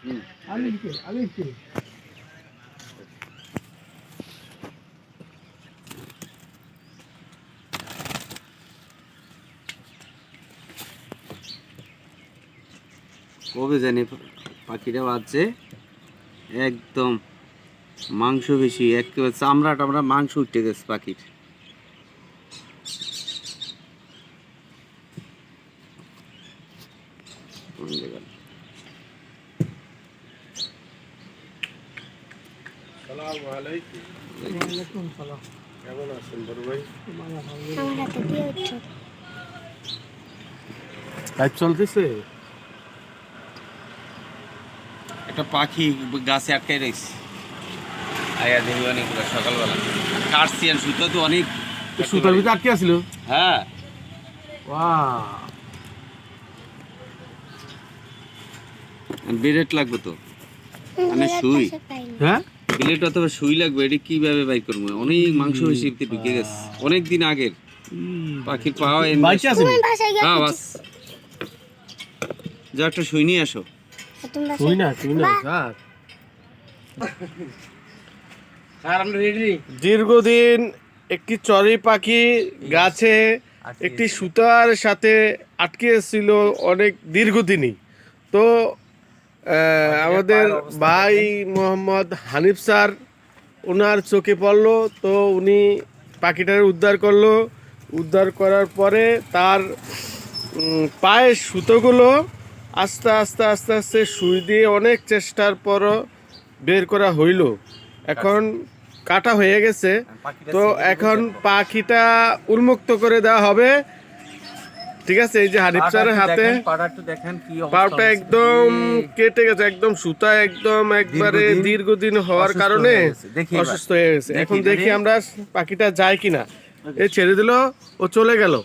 কবে জানি পাখিটা বাজছে একদম মাংস বেশি, একেবারে চামড়া টামড়া মাংস উঠে গেছে পাখির। চলতেছে একটা পাখি গাছে আটকাই রয়েছে, আয়া দেখি অনেকগুলো সকালবেলা কাটছি আর সুতো তো অনেক সুতার ভিতরে আটকে আছিল। হ্যাঁ ব্লেড লাগবে তো, মানে সুই। হ্যাঁ ব্লেড অথবা সুই লাগবে, এটা কিভাবে বাই করবো? অনেক মাংস বেশি ঢুকে গেছে, অনেক দিন আগের পাখির পাওয়া। হ্যাঁ বাস, যা একটা সুই নিয়ে আসো। দীর্ঘদিন একটি চড়ুই পাখি গাছে একটি সুতার সাথে আটকে ছিল অনেক দীর্ঘদিনই। তো আমাদের ভাই মোহাম্মদ হানিফ স্যার ওনার চোখে পড়লো, তো উনি পাখিটার উদ্ধার করলো। উদ্ধার করার পরে তার পায়ের সুতোগুলো আস্তে আস্তে আস্তে আস্তে সুই দিয়ে অনেক চেষ্টার পরও বের করা হইল। এখন কাটা হয়ে গেছে, তো এখন পাখিটা উন্মুক্ত করে দেওয়া হবে। ঠিক আছে, এই যে হানিফ স্যারের হাতে পাটা একদম কেটে গেছে, একদম সুতা একদম একবারে দীর্ঘদিন হওয়ার কারণে অসুস্থ হয়ে গেছে। এখন দেখি আমরা পাখিটা যায় কিনা। এই ছেড়ে দিল, ও চলে গেল।